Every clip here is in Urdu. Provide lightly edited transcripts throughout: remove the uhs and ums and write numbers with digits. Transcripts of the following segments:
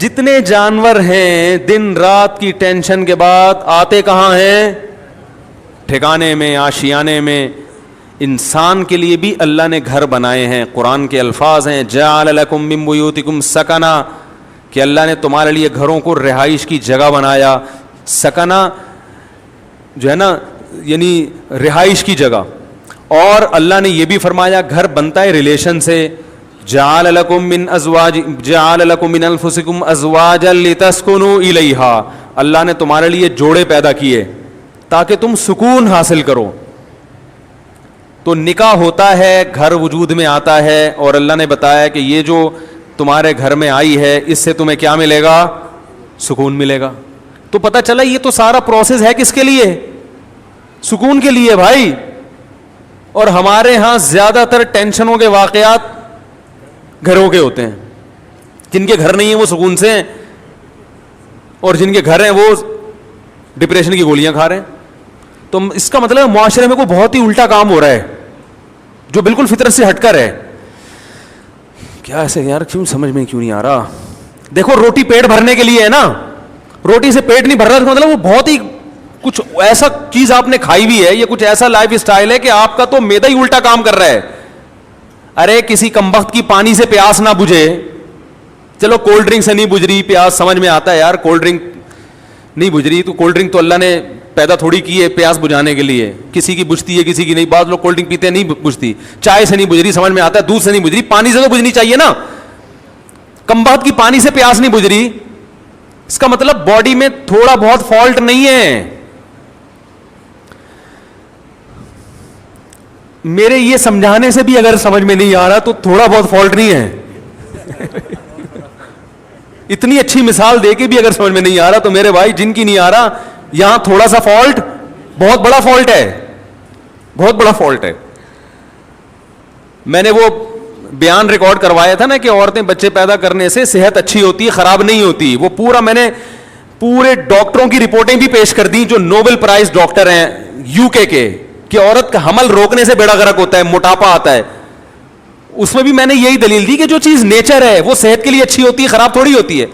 جتنے جانور ہیں دن رات کی ٹینشن کے بعد آتے کہاں ہیں؟ ٹھکانے میں, آشیانے میں. انسان کے لیے بھی اللہ نے گھر بنائے ہیں. قرآن کے الفاظ ہیں جعل لکم من بیوتکم سکنا, کہ اللہ نے تمہارے لیے گھروں کو رہائش کی جگہ بنایا. سکنا جو ہے نا یعنی رہائش کی جگہ. اور اللہ نے یہ بھی فرمایا گھر بنتا ہے ریلیشن سے. جعل لکم من انفسکم ازواجا لتسکنوا الیہا, اللہ نے تمہارے لیے جوڑے پیدا کیے تاکہ تم سکون حاصل کرو. تو نکاح ہوتا ہے, گھر وجود میں آتا ہے, اور اللہ نے بتایا کہ یہ جو تمہارے گھر میں آئی ہے اس سے تمہیں کیا ملے گا؟ سکون ملے گا. تو پتہ چلا یہ تو سارا پروسیس ہے کس کے لیے؟ سکون کے لیے بھائی. اور ہمارے ہاں زیادہ تر ٹینشنوں کے واقعات گھروں کے ہوتے ہیں. جن کے گھر نہیں ہیں وہ سکون سے ہیں, اور جن کے گھر ہیں وہ ڈپریشن کی گولیاں کھا رہے ہیں. تو اس کا مطلب معاشرے میں کوئی بہت ہی الٹا کام ہو رہا ہے جو بالکل فطرت سے ہٹ کر ہے. کیا ایسے یار کیوں سمجھ میں کیوں نہیں آ رہا؟ دیکھو روٹی پیٹ بھرنے کے لیے ہے نا, روٹی سے پیٹ نہیں بھر رہا, مطلب وہ بہت ہی کچھ ایسا چیز آپ نے کھائی بھی ہے, یہ کچھ ایسا لائف اسٹائل ہے کہ آپ کا تو میدا ہی الٹا کام کر رہا ہے. ارے کسی کمبخت کی پانی سے پیاس نہ بجھے, چلو کولڈ ڈرنک سے نہیں بجھ رہی پیاس, سمجھ میں آتا ہے یار کولڈ ڈرنک نہیں بجھ رہی, تو کولڈ ڈرنک تو اللہ نے پیدا تھوڑی کی ہے پیاس بجھانے کے لیے. کسی کی بجھتی ہے کسی کی نہیں. بعض لوگ کولڈ ڈرنک پیتے ہیں نہیں بجھتی. چائے سے نہیں بجھ رہی سمجھ میں آتا ہے, دودھ سے نہیں بجھ رہی, پانی سے تو بجھنی چاہیے نا. کمبخت کی پانی سے پیاس نہیں بجھ رہی, اس کا مطلب باڈی میں تھوڑا بہت فالٹ نہیں ہے. میرے یہ سمجھانے سے بھی اگر سمجھ میں نہیں آ رہا تو تھوڑا بہت فالٹ نہیں ہے. اتنی اچھی مثال دے کے بھی اگر سمجھ میں نہیں آ رہا تو میرے بھائی جن کی نہیں آ رہا, یہاں تھوڑا سا فالٹ بہت بڑا فالٹ ہے, بہت بڑا فالٹ ہے. میں نے وہ بیان ریکارڈ کروایا تھا نا کہ عورتیں بچے پیدا کرنے سے صحت اچھی ہوتی ہے, خراب نہیں ہوتی. وہ پورا میں نے پورے ڈاکٹروں کی رپورٹیں بھی پیش کر دی جو نوبل پرائز ڈاکٹر ہیں یو کے کہ عورت کا حمل روکنے سے بیڑا غرق ہوتا ہے, موٹاپا آتا ہے. اس میں بھی میں نے یہی دلیل دی کہ جو چیز نیچر ہے وہ صحت کے لیے اچھی ہوتی ہے, خراب تھوڑی ہوتی ہے.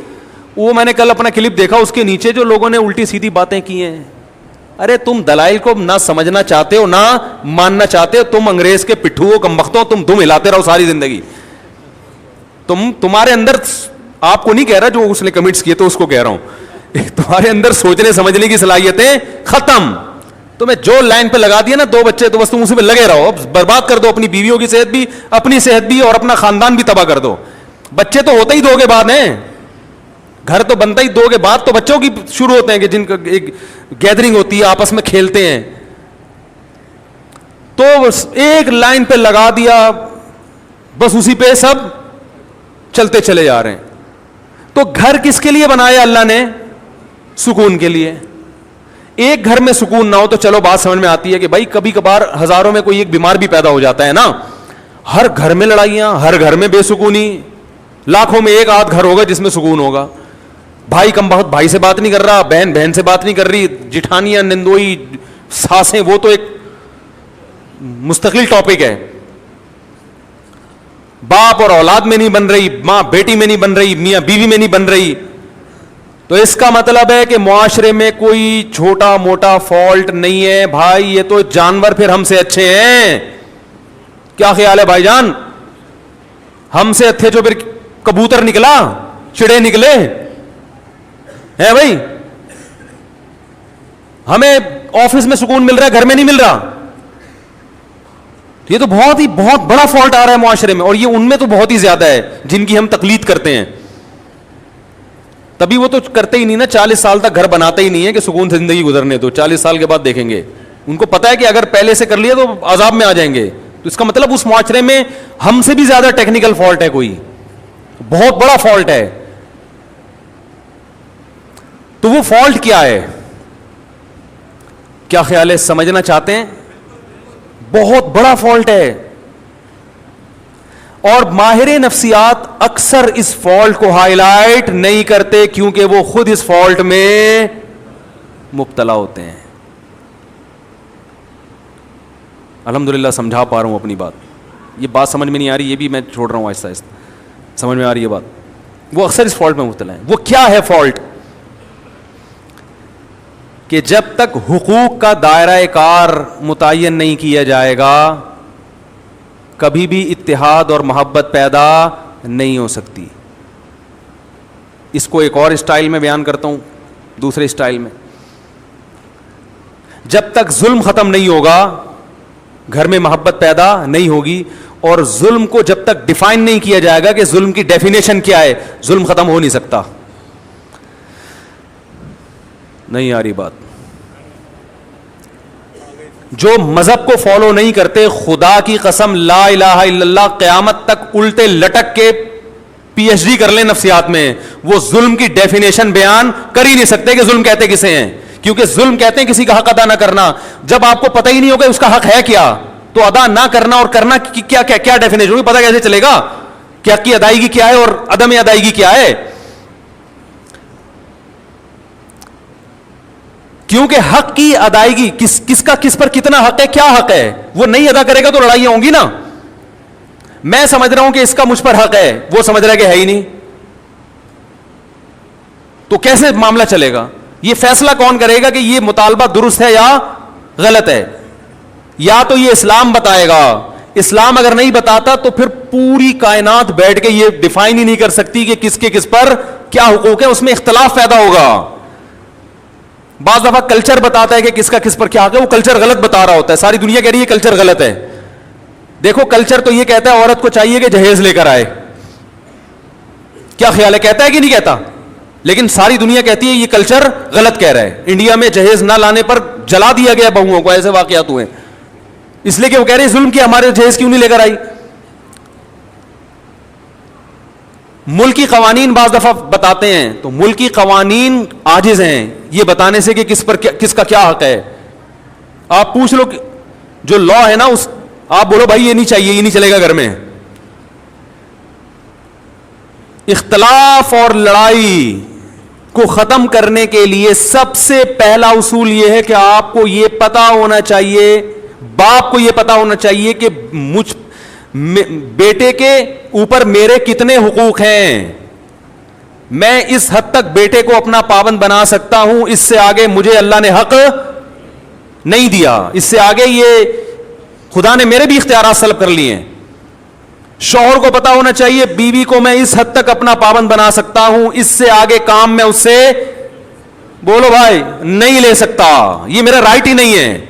وہ میں نے کل اپنا کلپ دیکھا, اس کے نیچے جو لوگوں نے الٹی سیدھی باتیں کی ہیں. ارے تم دلائل کو نہ سمجھنا چاہتے ہو نہ ماننا چاہتے ہو, تم انگریز کے پٹھو ہو, کمبختوں, تم دم ہلاتے رہو ساری زندگی. تمہارے اندر, آپ کو نہیں کہہ رہا جو اس نے کمنٹس کیے تو اس کو کہہ رہا ہوں, تمہارے اندر سوچنے سمجھنے کی صلاحیتیں ختم. تمہیں جو لائن پہ لگا دیا نا 2 بچے تو بس تم اسی پہ لگے رہو, برباد کر دو اپنی بیویوں کی صحت بھی, اپنی صحت بھی, اور اپنا خاندان بھی تباہ کر دو. بچے تو ہوتے ہی 2 کے بعد ہیں, گھر تو بنتا ہی 2 کے بعد, تو بچوں کی شروع ہوتے ہیں کہ جن کا ایک گیدرنگ ہوتی ہے, آپس میں کھیلتے ہیں. تو ایک لائن پہ لگا دیا, بس اسی پہ سب چلتے چلے جا رہے ہیں. تو گھر کس کے لیے بنایا اللہ نے؟ سکون کے لیے. ایک گھر میں سکون نہ ہو تو چلو بات سمجھ میں آتی ہے کہ بھائی کبھی کبھار ہزاروں میں کوئی ایک بیمار بھی پیدا ہو جاتا ہے نا. ہر گھر میں لڑائیاں, ہر گھر میں بے سکونی, لاکھوں میں ایک آدھ گھر ہوگا جس میں سکون ہوگا. بھائی کم بہت بھائی سے بات نہیں کر رہا, بہن بہن سے بات نہیں کر رہی, جٹھانیاں, نندوئی, ساسیں, وہ تو ایک مستقل ٹاپک ہے. باپ اور اولاد میں نہیں بن رہی, ماں بیٹی میں نہیں بن رہی, میاں بیوی میں نہیں بن رہی. تو اس کا مطلب ہے کہ معاشرے میں کوئی چھوٹا موٹا فالٹ نہیں ہے بھائی, یہ تو جانور پھر ہم سے اچھے ہیں. کیا خیال ہے بھائی جان؟ ہم سے اچھے جو پھر کبوتر نکلا, چڑے نکلے ہیں بھائی. ہمیں آفس میں سکون مل رہا ہے, گھر میں نہیں مل رہا. یہ تو بہت بڑا فالٹ آ رہا ہے معاشرے میں, اور یہ ان میں تو بہت ہی زیادہ ہے جن کی ہم تقلید کرتے ہیں. تبھی وہ تو کرتے ہی نہیں نا, 40 سال تک گھر بناتے ہی نہیں ہے کہ سکون سے زندگی گزرنے دو, 40 سال کے بعد دیکھیں گے. ان کو پتا ہے کہ اگر پہلے سے کر لیا تو عذاب میں آ جائیں گے. تو اس کا مطلب اس معاشرے میں ہم سے بھی زیادہ ٹیکنیکل فالٹ ہے, کوئی بہت بڑا فالٹ ہے. تو وہ فالٹ کیا ہے؟ کیا خیال ہے, سمجھنا چاہتے ہیں؟ بہت بڑا فالٹ ہے. اور ماہر نفسیات اکثر اس فالٹ کو ہائی لائٹ نہیں کرتے کیونکہ وہ خود اس فالٹ میں مبتلا ہوتے ہیں. الحمدللہ سمجھا پا رہا ہوں اپنی بات. یہ بات سمجھ میں نہیں آ رہی, یہ بھی میں چھوڑ رہا ہوں آہستہ آہستہ. سمجھ میں آ رہی ہے بات؟ وہ اکثر اس فالٹ میں مبتلا ہیں. وہ کیا ہے فالٹ؟ کہ جب تک حقوق کا دائرہ کار متعین نہیں کیا جائے گا کبھی بھی اتحاد اور محبت پیدا نہیں ہو سکتی. اس کو ایک اور اسٹائل میں بیان کرتا ہوں, دوسرے اسٹائل میں. جب تک ظلم ختم نہیں ہوگا گھر میں محبت پیدا نہیں ہوگی, اور ظلم کو جب تک ڈیفائن نہیں کیا جائے گا کہ ظلم کی ڈیفینیشن کیا ہے, ظلم ختم ہو نہیں سکتا. نہیں آ رہی بات؟ جو مذہب کو فالو نہیں کرتے, خدا کی قسم لا الہ الا اللہ, قیامت تک الٹے لٹک کے پی ایچ ڈی کر لیں نفسیات میں, وہ ظلم کی ڈیفینیشن بیان کر ہی نہیں سکتے کہ ظلم کہتے کسے ہیں. کیونکہ ظلم کہتے ہیں کسی کا حق ادا نہ کرنا. جب آپ کو پتہ ہی نہیں ہوگا اس کا حق ہے کیا, تو ادا نہ کرنا اور کرنا کیا کیا کیا ڈیفینیشن ہوگی, پتہ کیسے چلے گا کہ حق کی ادائیگی کیا ہے اور عدم ادائیگی کیا ہے. کیونکہ حق کی ادائیگی کس کا کس پر کتنا حق ہے, کیا حق ہے, وہ نہیں ادا کرے گا تو لڑائیاں ہوں گی نا. میں سمجھ رہا ہوں کہ اس کا مجھ پر حق ہے, وہ سمجھ رہا ہے کہ ہے ہی نہیں, تو کیسے معاملہ چلے گا؟ یہ فیصلہ کون کرے گا کہ یہ مطالبہ درست ہے یا غلط ہے؟ یا تو یہ اسلام بتائے گا. اسلام اگر نہیں بتاتا تو پھر پوری کائنات بیٹھ کے یہ ڈیفائن ہی نہیں کر سکتی کہ کس کے کس پر کیا حقوق ہے, اس میں اختلاف پیدا ہوگا. بعض دفعہ کلچر بتاتا ہے کہ کس کا کس پر کیا حق ہے, وہ کلچر غلط بتا رہا ہوتا ہے, ساری دنیا کہہ رہی ہے کلچر غلط ہے. دیکھو کلچر تو یہ کہتا ہے عورت کو چاہیے کہ جہیز لے کر آئے, کیا خیال ہے, کہتا ہے کہ نہیں کہتا؟ لیکن ساری دنیا کہتی ہے یہ کلچر غلط کہہ رہا ہے. انڈیا میں جہیز نہ لانے پر جلا دیا گیا بہوؤں کو, ایسے واقعات ہوئے, اس لیے کہ وہ کہہ رہے ظلم کیا, ہمارے جہیز کیوں نہیں لے کر آئی. ملکی قوانین بعض دفعہ بتاتے ہیں تو ملکی قوانین عاجز ہیں یہ بتانے سے کہ کس کا کیا حق ہے. آپ پوچھ لو جو لا ہے نا, اس آپ بولو بھائی یہ نہیں چاہیے, یہ نہیں چلے گا گھر میں. اختلاف اور لڑائی کو ختم کرنے کے لیے سب سے پہلا اصول یہ ہے کہ آپ کو یہ پتا ہونا چاہیے, باپ کو یہ پتا ہونا چاہیے کہ بیٹے کے اوپر میرے کتنے حقوق ہیں. میں اس حد تک بیٹے کو اپنا پابند بنا سکتا ہوں, اس سے آگے مجھے اللہ نے حق نہیں دیا, اس سے آگے یہ خدا نے میرے بھی اختیارات سلب کر لیے ہیں. شوہر کو پتا ہونا چاہیے بیوی کو میں اس حد تک اپنا پابند بنا سکتا ہوں, اس سے آگے کام میں اس سے بولو بھائی نہیں لے سکتا, یہ میرا رائٹ ہی نہیں ہے.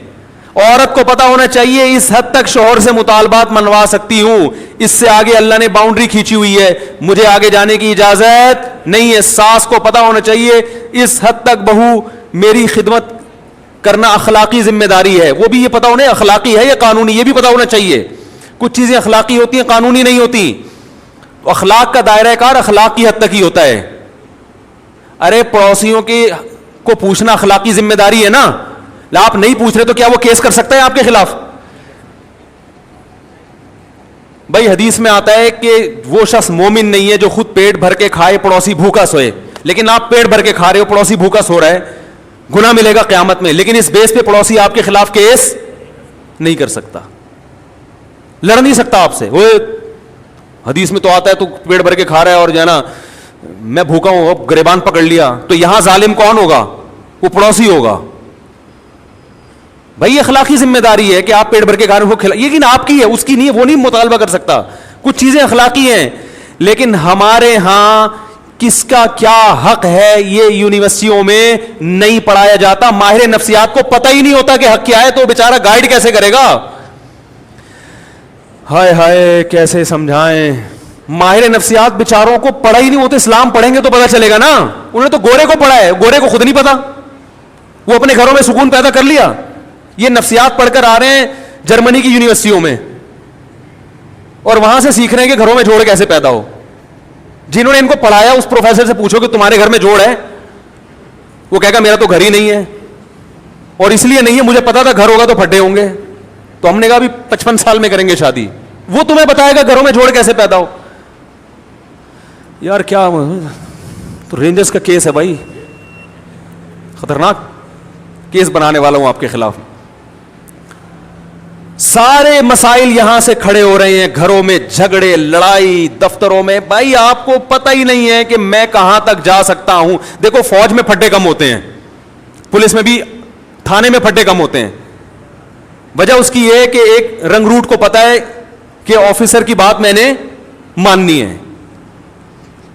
عورت کو پتا ہونا چاہیے اس حد تک شوہر سے مطالبات منوا سکتی ہوں, اس سے آگے اللہ نے باؤنڈری کھینچی ہوئی ہے, مجھے آگے جانے کی اجازت نہیں ہے. ساس کو پتا ہونا چاہیے اس حد تک بہو میری خدمت کرنا اخلاقی ذمہ داری ہے, وہ بھی یہ پتا ہونا اخلاقی ہے یا قانونی, یہ بھی پتا ہونا چاہیے. کچھ چیزیں اخلاقی ہوتی ہیں, قانونی نہیں ہوتی. اخلاق کا دائرہ کار اخلاق کی حد تک ہی ہوتا ہے. ارے پڑوسیوں کو پوچھنا اخلاقی ذمہ داری ہے نا, آپ نہیں پوچھ رہے تو کیا وہ کیس کر سکتا ہے آپ کے خلاف؟ بھائی حدیث میں آتا ہے کہ وہ شخص مومن نہیں ہے جو خود پیٹ بھر کے کھائے پڑوسی بھوکا سوئے. لیکن آپ پیٹ بھر کے کھا رہے ہو, پڑوسی بھوکا سو رہا ہے, گناہ ملے گا قیامت میں, لیکن اس بیس پہ پڑوسی آپ کے خلاف کیس نہیں کر سکتا, لڑ نہیں سکتا آپ سے. وہ حدیث میں تو آتا ہے تو پیٹ بھر کے کھا رہا ہے اور جو ہے نا میں بھوکا ہوں, اب گریبان پکڑ لیا, تو یہاں ظالم کون ہوگا؟ وہ پڑوسی ہوگا. بھائی اخلاقی ذمہ داری ہے کہ آپ پیٹ بھر کے کھا رہے ہو, لیکن آپ کی ہے, اس کی نہیں ہے, وہ نہیں مطالبہ کر سکتا. کچھ چیزیں اخلاقی ہیں, لیکن ہمارے ہاں کس کا کیا حق ہے یہ یونیورسٹیوں میں نہیں پڑھایا جاتا. ماہر نفسیات کو پتہ ہی نہیں ہوتا کہ حق کیا ہے, تو بیچارہ گائیڈ کیسے کرے گا؟ ہائے ہائے کیسے سمجھائیں. ماہر نفسیات بیچاروں کو پڑھا ہی نہیں ہوتا. اسلام پڑھیں گے تو پتہ چلے گا نا. انہوں نے تو گورے کو پڑھا ہے, گورے کو خود نہیں پتا, وہ اپنے گھروں میں سکون پیدا کر لیا. یہ نفسیات پڑھ کر آ رہے ہیں جرمنی کی یونیورسٹیوں میں, اور وہاں سے سیکھ رہے ہیں کہ گھروں میں جوڑ کیسے پیدا ہو. جنہوں نے ان کو پڑھایا اس پروفیسر سے پوچھو کہ تمہارے گھر میں جوڑ ہے, وہ کہے گا میرا تو گھر ہی نہیں ہے, اور اس لیے نہیں ہے مجھے پتا تھا گھر ہوگا تو پھٹے ہوں گے. تو ہم نے کہا بھی 55 سال میں کریں گے شادی, وہ تمہیں بتائے گا گھروں میں جوڑ کیسے پیدا ہو. یار کیا تو رینجرز کا کیس ہے بھائی, خطرناک کیس بنانے والا ہوں آپ کے خلاف. سارے مسائل یہاں سے کھڑے ہو رہے ہیں, گھروں میں جھگڑے, لڑائی, دفتروں میں. بھائی آپ کو پتہ ہی نہیں ہے کہ میں کہاں تک جا سکتا ہوں. دیکھو فوج میں پھڈے کم ہوتے ہیں, پولیس میں بھی, تھانے میں پھڈے کم ہوتے ہیں. وجہ اس کی یہ کہ ایک رنگ روٹ کو پتا ہے کہ آفیسر کی بات میں نے ماننی ہے,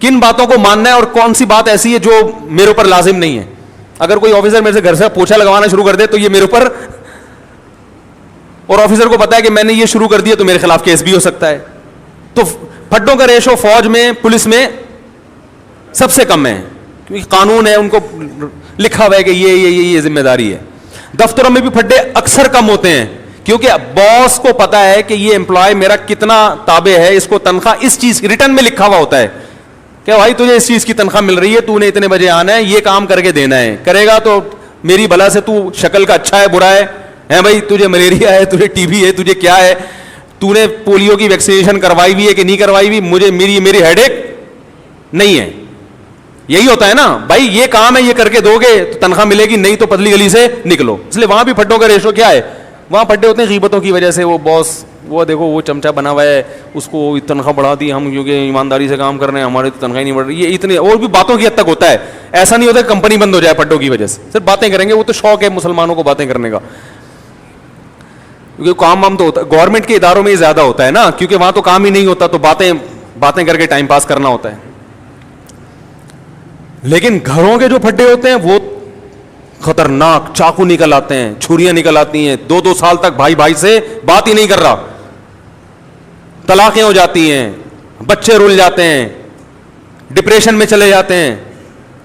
کن باتوں کو ماننا ہے اور کون سی بات ایسی ہے جو میرے اوپر لازم نہیں ہے. اگر کوئی آفیسر میرے سے گھر سے پوچھا لگوانا شروع کر دے تو یہ میرے اوپر, اور آفیسر کو پتا ہے کہ میں نے یہ شروع کر دیا تو میرے خلاف کیس بھی ہو سکتا ہے. تو پھڈوں کا ریشو فوج میں, پولیس میں سب سے کم ہے, کیونکہ قانون ہے, ان کو لکھا ہوا ہے کہ یہ ذمہ داری ہے. دفتروں میں بھی پھڈے اکثر کم ہوتے ہیں, کیونکہ باس کو پتا ہے کہ یہ امپلائی میرا کتنا تابع ہے, اس کو تنخواہ اس چیز ریٹرن میں لکھا ہوا ہوتا ہے کہ بھائی تجھے اس چیز کی تنخواہ مل رہی ہے, تو نے اتنے بجے آنا ہے, یہ کام کر کے دینا ہے, کرے گا تو میری بلا سے, تو شکل کا اچھا ہے برا ہے بھائی, تجھے ملیریا ہے, تجھے ٹی بی ہے, تجھے کیا ہے, تو نے پولیو کی ویکسینیشن کروائی ہوئی ہے کہ نہیں کروائی ہوئی, مجھے میری ہیڈ ایک نہیں ہے. یہی ہوتا ہے نا بھائی, یہ کام ہے, یہ کر کے دو گے تو تنخواہ ملے گی, نہیں تو پتلی گلی سے نکلو. اس لیے وہاں بھی پھڈوں کا ریشو کیا ہے, وہاں پھڈے ہوتے ہیں غیبتوں کی وجہ سے. وہ باس, وہ دیکھو وہ چمچا بنا ہوا ہے, اس کو تنخواہ بڑھا دی ہم کیونکہ ایمانداری سے کام کر رہے ہیں, ہماری تو تنخواہ نہیں بڑھ رہی. یہ اتنے اور بھی باتوں کی حد تک ہوتا ہے. ایسا نہیں ہوتا کہ کمپنی بند ہو جائے پھڈوں کی وجہ سے, صرف باتیں کریں گے. وہ تو شوق ہے مسلمانوں کو باتیں کرنے کا, کیونکہ کام تو ہوتا ہے گورنمنٹ کے اداروں میں ہی زیادہ ہوتا ہے نا, کیونکہ وہاں تو کام ہی نہیں ہوتا, تو باتیں کر کے ٹائم پاس کرنا ہوتا ہے. لیکن گھروں کے جو پھڈے ہوتے ہیں وہ خطرناک, چاقو نکل آتے ہیں, چھریاں نکل آتی ہیں, 2 سال تک بھائی سے بات ہی نہیں کر رہا, طلاقیں ہو جاتی ہیں, بچے رول جاتے ہیں, ڈپریشن میں چلے جاتے ہیں.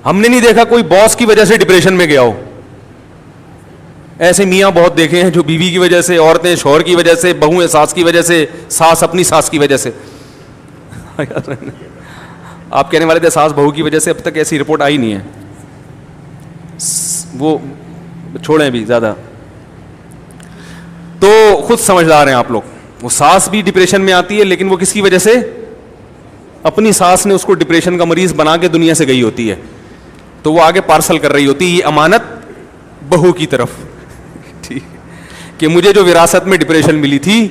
ہم نے نہیں دیکھا کوئی باس کی وجہ سے ڈپریشن میں گیا ہو. ایسے میاں بہت دیکھے ہیں جو بیوی کی وجہ سے, عورتیں شوہر کی وجہ سے, بہویں ساس کی وجہ سے, ساس اپنی ساس کی وجہ سے. آپ کہنے والے تھے ساس بہو کی وجہ سے, اب تک ایسی رپورٹ آئی نہیں ہے, وہ چھوڑیں بھی زیادہ. تو خود سمجھدار ہیں آپ لوگ. وہ ساس بھی ڈپریشن میں آتی ہے, لیکن وہ کس کی وجہ سے, اپنی ساس نے اس کو ڈپریشن کا مریض بنا کے دنیا سے گئی ہوتی ہے, تو وہ آگے پارسل کر رہی ہوتی ہے یہ امانت بہو کی طرف, ٹھیک کہ مجھے جو وراثت میں ڈپریشن ملی تھی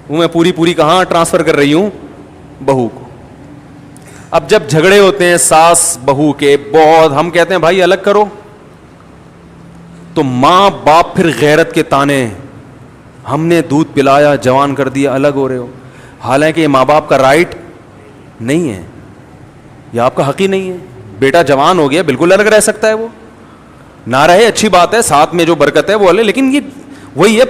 وہ میں پوری کہاں ٹرانسفر کر رہی ہوں, بہو کو. اب جب جھگڑے ہوتے ہیں ساس بہو کے بہت, ہم کہتے ہیں بھائی الگ کرو, تو ماں باپ پھر غیرت کے تانے, ہم نے دودھ پلایا جوان کر دیا, الگ ہو رہے ہو. حالانکہ یہ ماں باپ کا رائٹ نہیں ہے, یہ آپ کا حق ہی نہیں ہے. بیٹا جوان ہو گیا, بالکل الگ رہ سکتا ہے, وہ نہ رہے اچھی بات ہے, ساتھ میں جو برکت ہے وہ الگ, لیکن یہ وہی ہے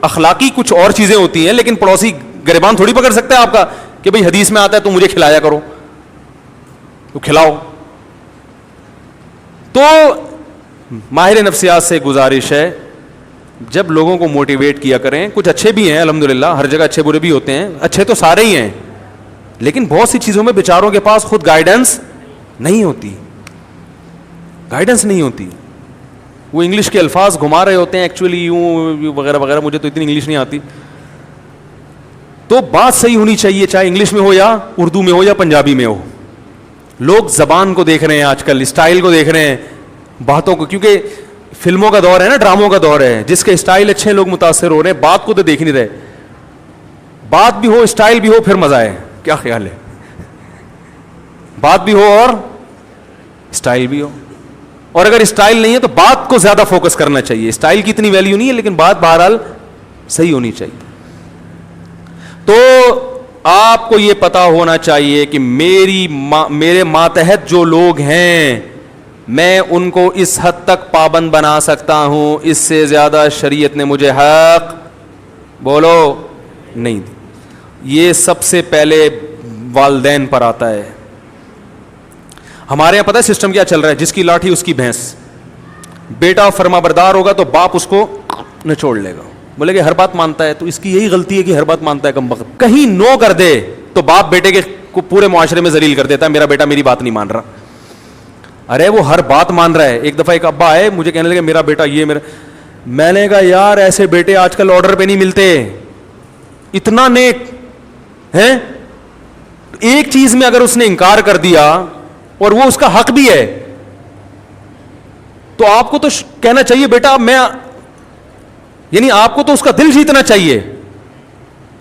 اخلاقی کچھ اور چیزیں ہوتی ہیں. لیکن پڑوسی گریبان تھوڑی پکڑ سکتا ہے آپ کا کہ بھئی حدیث میں آتا ہے تو مجھے کھلایا کرو, تو کھلاؤ. تو ماہر نفسیات سے گزارش ہے, جب لوگوں کو موٹیویٹ کیا کریں. کچھ اچھے بھی ہیں الحمدللہ, ہر جگہ اچھے برے بھی ہوتے ہیں, اچھے تو سارے ہی ہیں, لیکن بہت سی چیزوں میں بیچاروں کے پاس خود گائیڈنس نہیں ہوتی, گائیڈنس نہیں ہوتی. وہ انگلش کے الفاظ گھما رہے ہوتے ہیں ایکچولی یوں وغیرہ وغیرہ, مجھے تو اتنی انگلش نہیں آتی. تو بات صحیح ہونی چاہیے, چاہے انگلش میں ہو یا اردو میں ہو یا پنجابی میں ہو. لوگ زبان کو دیکھ رہے ہیں آج کل, اسٹائل کو دیکھ رہے ہیں, باتوں کو, کیونکہ فلموں کا دور ہے نا, ڈراموں کا دور ہے, جس کے اسٹائل اچھے لوگ متاثر ہو رہے ہیں, بات کو تو دیکھ نہیں رہے. بات بھی ہو اسٹائل بھی ہو پھر مزہ ہے. کیا خیال ہے, بات بھی ہو اور اسٹائل بھی ہو, اور اگر اسٹائل نہیں ہے تو بات کو زیادہ فوکس کرنا چاہیے. اسٹائل کی اتنی ویلیو نہیں ہے, لیکن بات بہرحال صحیح ہونی چاہیے. تو آپ کو یہ پتا ہونا چاہیے کہ میرے ماتحت جو لوگ ہیں, میں ان کو اس حد تک پابند بنا سکتا ہوں, اس سے زیادہ شریعت نے مجھے حق بولو نہیں دی. یہ سب سے پہلے والدین پر آتا ہے. ہمارے یہاں پتہ ہے سسٹم کیا چل رہا ہے, جس کی لاٹھی اس کی بھینس. بیٹا فرما بردار ہوگا تو باپ اس کو نچوڑ لے گا, بولے کہ ہر بات مانتا ہے, تو اس کی یہی غلطی ہے کہ ہر بات مانتا ہے کم وقت. کہیں نو کر دے تو باپ بیٹے کے کو پورے معاشرے میں ذلیل کر دیتا ہے, میرا بیٹا میری بات نہیں مان رہا. ارے وہ ہر بات مان رہا ہے. ایک دفعہ ایک ابا آئے مجھے کہنے لگے میرا بیٹا یہ میرا, میں نے کہا یار ایسے بیٹے آج کل آرڈر پہ نہیں ملتے, اتنا نیک ہے. ایک چیز میں اگر اس نے انکار کر دیا اور وہ اس کا حق بھی ہے, تو آپ کو تو کہنا چاہیے بیٹا میں یعنی آپ کو تو اس کا دل جیتنا چاہیے,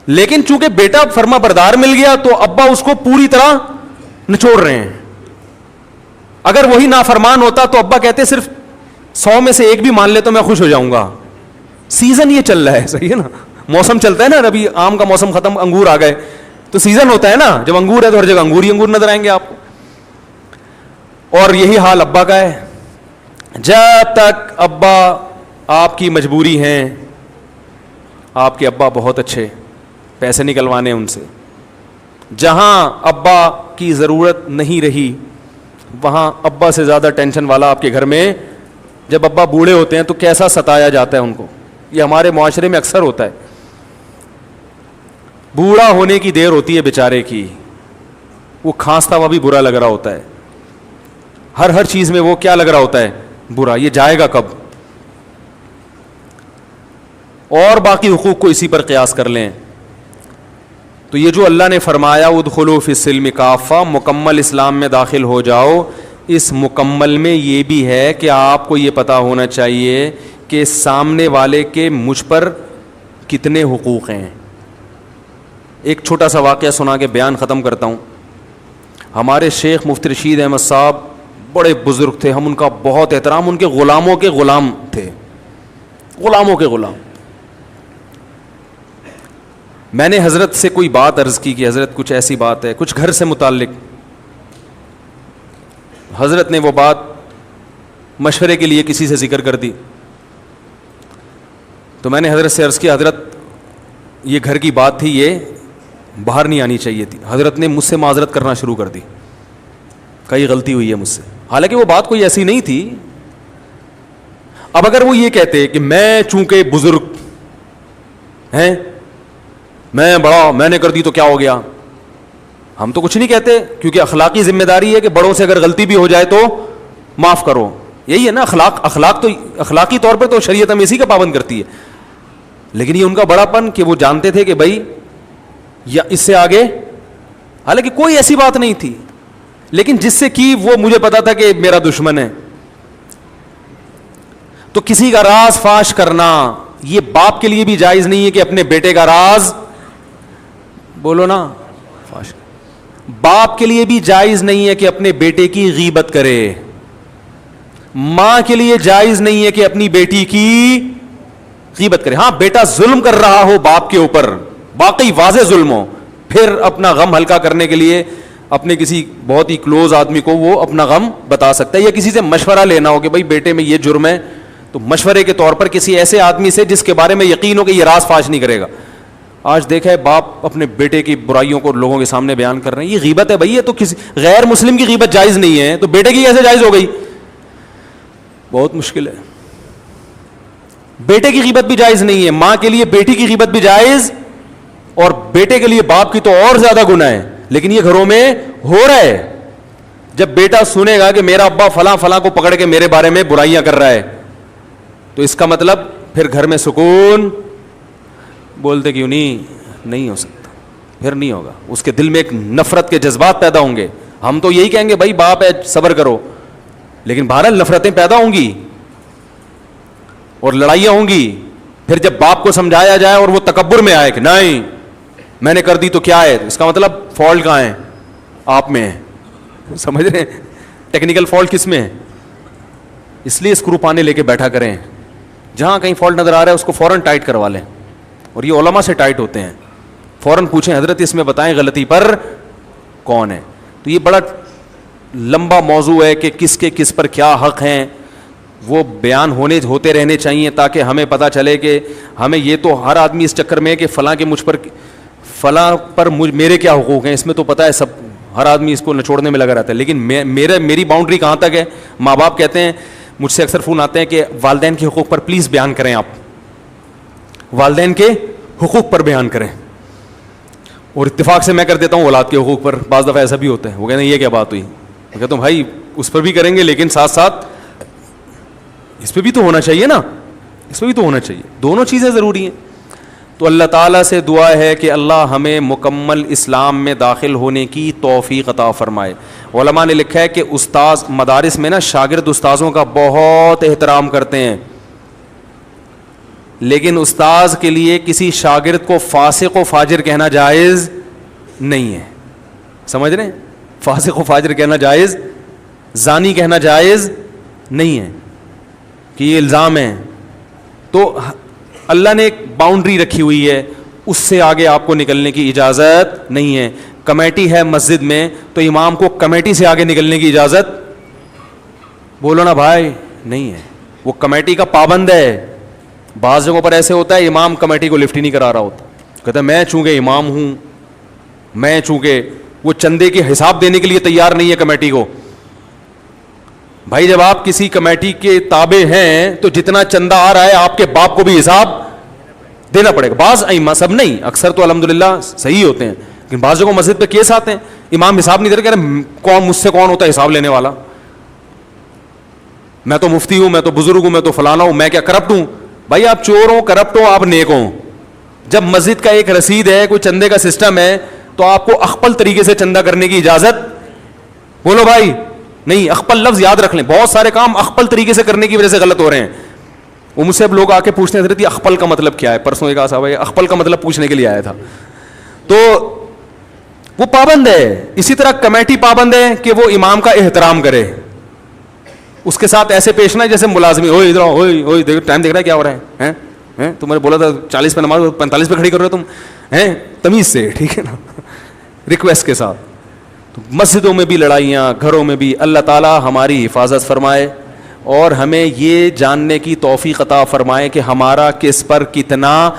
لیکن چونکہ بیٹا فرما بردار مل گیا تو ابا اس کو پوری طرح نچوڑ رہے ہیں. اگر وہی نافرمان ہوتا تو ابا کہتے صرف 100 میں سے 1 بھی مان لے تو میں خوش ہو جاؤں گا. سیزن یہ چل رہا ہے, صحیح ہے نا, موسم چلتا ہے نا, ابھی آم کا موسم ختم, انگور آ گئے, تو سیزن ہوتا ہے نا, جب انگور ہے تو ہر جگہ انگور ہی انگور نظر آئیں گے آپ کو. اور یہی حال ابا کا ہے. جب تک ابا آپ کی مجبوری ہیں, آپ کے ابا بہت اچھے, پیسے نکلوانے ان سے, جہاں ابا کی ضرورت نہیں رہی وہاں ابا سے زیادہ ٹینشن والا آپ کے گھر میں. جب ابا بوڑھے ہوتے ہیں تو کیسا ستایا جاتا ہے ان کو, یہ ہمارے معاشرے میں اکثر ہوتا ہے. بوڑھا ہونے کی دیر ہوتی ہے بیچارے کی, وہ کھانستا ہوا بھی برا لگ رہا ہوتا ہے, ہر چیز میں وہ کیا لگ رہا ہوتا ہے, برا, یہ جائے گا کب. اور باقی حقوق کو اسی پر قیاس کر لیں. تو یہ جو اللہ نے فرمایا ادخلوا فی السلم کافہ, مکمل اسلام میں داخل ہو جاؤ, اس مکمل میں یہ بھی ہے کہ آپ کو یہ پتا ہونا چاہیے کہ سامنے والے کے مجھ پر کتنے حقوق ہیں. ایک چھوٹا سا واقعہ سنا کے بیان ختم کرتا ہوں. ہمارے شیخ مفتی رشید احمد صاحب بڑے بزرگ تھے, ہم ان کا بہت احترام, ان کے غلاموں کے غلام تھے, غلاموں کے غلام. میں نے حضرت سے کوئی بات عرض کی کہ حضرت کچھ ایسی بات ہے, کچھ گھر سے متعلق. حضرت نے وہ بات مشورے کے لیے کسی سے ذکر کر دی. تو میں نے حضرت سے عرض کیا, حضرت یہ گھر کی بات تھی, یہ باہر نہیں آنی چاہیے تھی. حضرت نے مجھ سے معذرت کرنا شروع کر دی, کئی غلطی ہوئی ہے مجھ سے, حالانکہ وہ بات کوئی ایسی نہیں تھی. اب اگر وہ یہ کہتے کہ میں چونکہ بزرگ ہیں, میں بڑا, میں نے کر دی تو کیا ہو گیا, ہم تو کچھ نہیں کہتے, کیونکہ اخلاقی ذمہ داری ہے کہ بڑوں سے اگر غلطی بھی ہو جائے تو معاف کرو. یہی ہے نا اخلاق تو اخلاقی طور پہ تو شریعت ہم اسی کا پابند کرتی ہے. لیکن یہ ان کا بڑا پن کہ وہ جانتے تھے کہ بھائی یا اس سے آگے, حالانکہ کوئی ایسی بات نہیں تھی, لیکن جس سے کی وہ مجھے پتا تھا کہ میرا دشمن ہے. تو کسی کا راز فاش کرنا یہ باپ کے لیے بھی جائز نہیں ہے کہ اپنے بیٹے کا راز, بولو نا, فاش. باپ کے لیے بھی جائز نہیں ہے کہ اپنے بیٹے کی غیبت کرے. ماں کے لیے جائز نہیں ہے کہ اپنی بیٹی کی غیبت کرے. ہاں بیٹا ظلم کر رہا ہو باپ کے اوپر, واقعی واضح ظلم ہو, پھر اپنا غم ہلکا کرنے کے لیے اپنے کسی بہت ہی کلوز آدمی کو وہ اپنا غم بتا سکتا ہے, یا کسی سے مشورہ لینا ہو کہ بھائی بیٹے میں یہ جرم ہے, تو مشورے کے طور پر کسی ایسے آدمی سے جس کے بارے میں یقین ہو کہ یہ راز فاش نہیں کرے گا. آج دیکھا ہے باپ اپنے بیٹے کی برائیوں کو لوگوں کے سامنے بیان کر رہے ہیں, یہ غیبت ہے بھائی. یہ تو کسی غیر مسلم کی غیبت جائز نہیں ہے, تو بیٹے کی کیسے جائز ہو گئی؟ بہت مشکل ہے. بیٹے کی غیبت بھی جائز نہیں ہے, ماں کے لیے بیٹی کی غیبت بھی جائز, اور بیٹے کے لیے باپ کی تو اور زیادہ گناہ ہے. لیکن یہ گھروں میں ہو رہا ہے. جب بیٹا سنے گا کہ میرا ابا فلاں فلاں کو پکڑ کے میرے بارے میں برائیاں کر رہا ہے, تو اس کا مطلب پھر گھر میں سکون, بولتے کیوں نہیں ہو سکتا, پھر نہیں ہوگا. اس کے دل میں ایک نفرت کے جذبات پیدا ہوں گے. ہم تو یہی کہیں گے بھائی باپ ہے صبر کرو, لیکن بہرحال نفرتیں پیدا ہوں گی اور لڑائیاں ہوں گی. پھر جب باپ کو سمجھایا جائے اور وہ تکبر میں آئے کہ نہیں میں نے کر دی تو کیا ہے, اس کا مطلب فالٹ کہاں ہے, آپ میں ہے. سمجھ رہے ہیں ٹیکنیکل فالٹ کس میں ہے؟ اس لیے اسکرو پانے لے کے بیٹھا کریں, جہاں کہیں فالٹ نظر آ رہا ہے اس کو فوراً ٹائٹ کروا لیں. اور یہ علماء سے ٹائٹ ہوتے ہیں, فوراً پوچھیں حضرت اس میں بتائیں غلطی پر کون ہے. تو یہ بڑا لمبا موضوع ہے کہ کس کے کس پر کیا حق ہیں, وہ بیان ہوتے رہنے چاہیے تاکہ ہمیں پتہ چلے کہ ہمیں یہ تو ہر آدمی اس چکر میں ہے کہ فلاں کے مجھ پر فلاں پر میرے کیا حقوق ہیں, اس میں تو پتہ ہے سب, ہر آدمی اس کو نچوڑنے میں لگا رہتا ہے. لیکن میری باؤنڈری کہاں تک ہے؟ ماں باپ کہتے ہیں, مجھ سے اکثر فون آتے ہیں کہ والدین کے حقوق پر پلیز بیان کریں, آپ والدین کے حقوق پر بیان کریں. اور اتفاق سے میں کر دیتا ہوں اولاد کے حقوق پر. بعض دفعہ ایسا بھی ہوتا ہے, وہ کہتے ہیں یہ کیا بات ہوئی, میں کہتا ہوں بھائی اس پر بھی کریں گے لیکن ساتھ ساتھ اس پہ بھی تو ہونا چاہیے نا, اس پہ بھی تو ہونا چاہیے, دونوں چیزیں ضروری ہیں. تو اللہ تعالیٰ سے دعا ہے کہ اللہ ہمیں مکمل اسلام میں داخل ہونے کی توفیق عطا فرمائے. علماء نے لکھا ہے کہ استاذ مدارس میں نا شاگرد استاذوں کا بہت احترام کرتے ہیں, لیکن استاذ کے لیے کسی شاگرد کو فاسق و فاجر کہنا جائز نہیں ہے. سمجھ رہے ہیں؟ فاسق و فاجر کہنا جائز, زانی کہنا جائز نہیں ہے کہ یہ الزام ہے. تو اللہ نے ایک باؤنڈری رکھی ہوئی ہے, اس سے آگے آپ کو نکلنے کی اجازت نہیں ہے. کمیٹی ہے مسجد میں تو امام کو کمیٹی سے آگے نکلنے کی اجازت, بولو نا بھائی, نہیں ہے. وہ کمیٹی کا پابند ہے. بعض جگہوں پر ایسے ہوتا ہے امام کمیٹی کو لفٹ ہی نہیں کرا رہا ہوتا, کہتا ہے میں چونکہ امام ہوں, میں چونکہ, وہ چندے کے حساب دینے کے لیے تیار نہیں ہے کمیٹی کو. بھائی جب آپ کسی کمیٹی کے تابع ہیں تو جتنا چندہ آ رہا ہے آپ کے باپ کو بھی حساب دینا پڑے گا. بعض ائمہ, سب نہیں, اکثر تو الحمدللہ صحیح ہوتے ہیں, لیکن بعض جگہوں مسجد پہ کیس آتے ہیں امام حساب نہیں دے رہے, کہہ رہے کون مجھ سے کون ہوتا ہے حساب لینے والا, میں تو مفتی ہوں, میں تو بزرگ ہوں, میں تو فلانا ہوں, میں کیا کرپٹ ہوں. بھائی آپ چور ہوں, کرپٹ ہوں, آپ نیک ہوں. جب مسجد کا ایک رسید ہے, کوئی چندے کا سسٹم ہے, تو آپ کو اخپل طریقے سے چندہ کرنے کی اجازت, بولو بھائی, نہیں. اخپل لفظ یاد رکھ لیں, بہت سارے کام اخپل طریقے سے کرنے کی وجہ سے غلط ہو رہے ہیں. وہ مجھ سے اب لوگ آ کے پوچھنے حضرت یہ اخپل کا مطلب کیا ہے, پرسوں ایک صاحب اخپل کا مطلب پوچھنے کے لیے آیا تھا. تو وہ پابند ہے. اسی طرح کمیٹی پابند ہے کہ وہ امام کا احترام کرے, اس کے ساتھ ایسے پیش نہ جیسے ملازمی, ہوئے ادھر ہوئے ٹائم دیکھ رہا ہے کیا ہو رہا ہے, تم نے بولا تھا 40 پہ نماز 45 پہ کھڑی کر رہے ہو تم, تمیز سے, ٹھیک ہے نا, ریکویسٹ کے ساتھ. تو مسجدوں میں بھی لڑائیاں, گھروں میں بھی. اللہ تعالیٰ ہماری حفاظت فرمائے اور ہمیں یہ جاننے کی توفیق عطا فرمائے کہ ہمارا کس پر کتنا